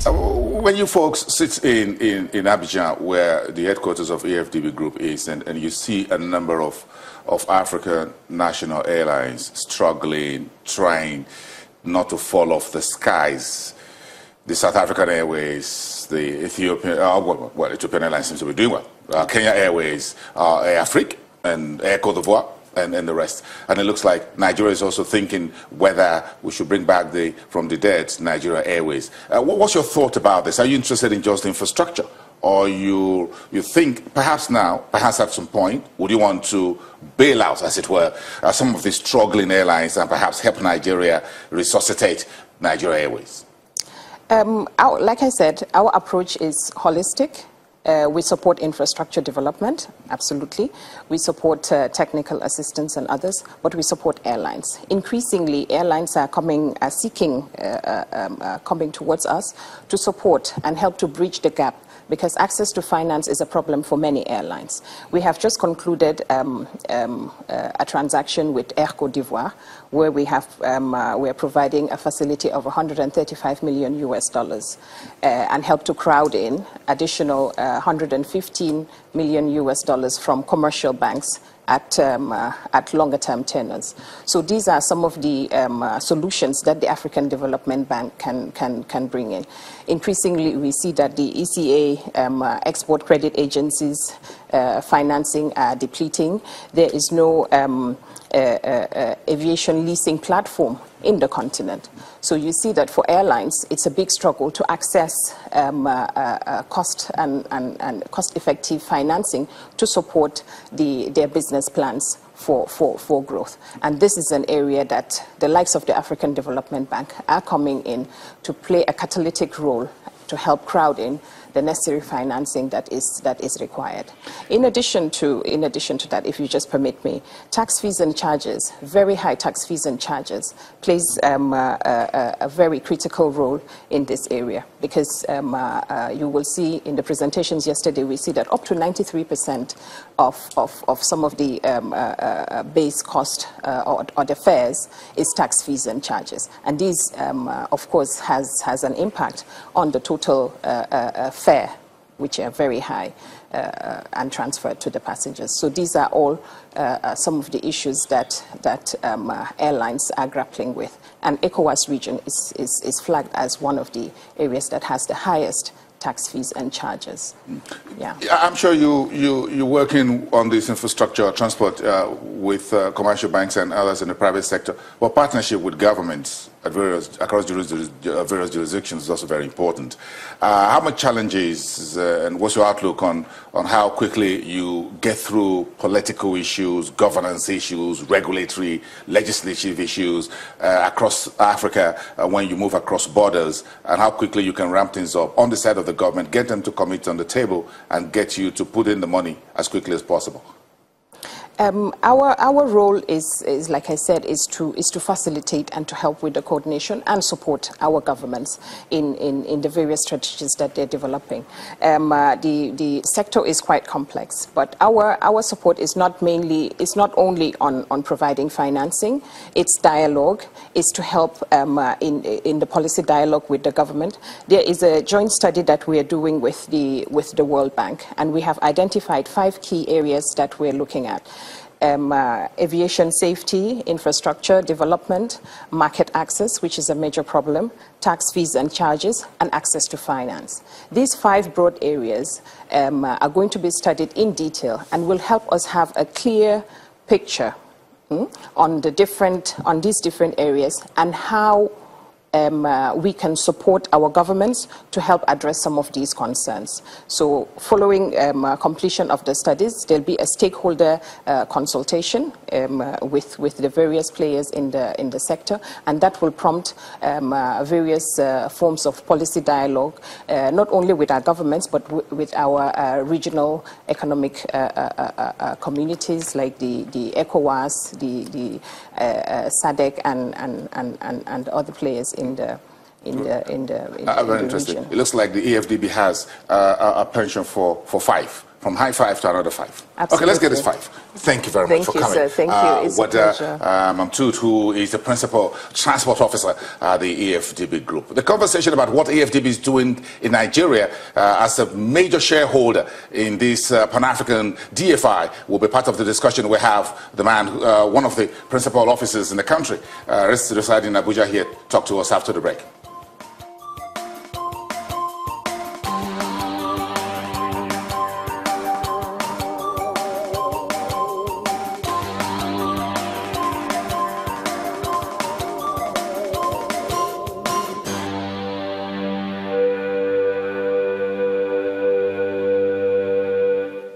When you folks sit in Abidjan, where the headquarters of AFDB Group is, and you see a number of African national airlines struggling, trying not to fall off the skies, the South African Airways, the Ethiopian, Ethiopian Airlines seems to be doing well, Kenya Airways, Air Afrique, and Air Côte d'Ivoire, and the rest. And it looks like Nigeria is also thinking whether we should bring back from the dead Nigeria Airways. What's your thought about this? Are you interested in just infrastructure? Or you think perhaps now, perhaps at some point, would you want to bail out, as it were, some of these struggling airlines and perhaps help Nigeria resuscitate Nigeria Airways? Like I said, our approach is holistic. We support infrastructure development, absolutely. We support technical assistance and others, but we support airlines. Increasingly, airlines are coming towards us to support and help to bridge the gap, because access to finance is a problem for many airlines. We have just concluded a transaction with Air Côte d'Ivoire, where we are providing a facility of $135 million and help to crowd in additional $115 million from commercial banks at longer-term tenors. So these are some of the solutions that the African Development Bank can bring in. Increasingly, we see that the ECA export credit agencies financing are depleting. There is no aviation leasing platform in the continent. So you see that for airlines, it's a big struggle to access cost and cost-effective financing to support their business plans for growth. And this is an area that the likes of the African Development Bank are coming in to play a catalytic role to help crowd in the necessary financing that is required. In addition to that, if you just permit me, tax fees and charges, very high tax fees and charges, plays a very critical role in this area, because you will see in the presentations yesterday, we see that up to 93% of some of the base cost or the fares is tax fees and charges. And these, of course, has an impact on the total fare, which are very high and transferred to the passengers. So these are all some of the issues that airlines are grappling with. And ECOWAS region is flagged as one of the areas that has the highest tax fees and charges. Yeah, I'm sure you're working on this infrastructure transport with commercial banks and others in the private sector. Well, partnership with governments across various jurisdictions is also very important. How much challenges and what's your outlook on how quickly you get through political issues, governance issues, regulatory, legislative issues across Africa when you move across borders, and how quickly you can ramp things up on the side of the government, get them to commit on the table, and get you to put in the money as quickly as possible? Our role is, like I said, is to facilitate and to help with the coordination and support our governments in the various strategies that they're developing. The sector is quite complex, but our support is not only on providing financing. It's dialogue. It's to help in the policy dialogue with the government. There is a joint study that we are doing with the World Bank, and we have identified 5 key areas that we're looking at. Aviation safety, infrastructure development, market access, which is a major problem, tax fees and charges, and access to finance. These 5 broad areas are going to be studied in detail and will help us have a clear picture on these different areas and how we can support our governments to help address some of these concerns. So following completion of the studies, there'll be a stakeholder consultation with the various players in the sector, and that will prompt various forms of policy dialogue, not only with our governments, but with our regional economic communities like the ECOWAS, the SADC, and other players in the very interesting. region. It looks like the AFDB has a penchant for 5 from high five to another five. Absolutely. Okay, let's get this five. Thank you very much for coming. Thank you, sir. Thank you. It's a pleasure. Pt.2, who is the principal transport officer at the AFDB group. The conversation about what AFDB is doing in Nigeria as a major shareholder in this Pan-African DFI will be part of the discussion we have. The man, one of the principal officers in the country, residing in Abuja here, talk to us after the break.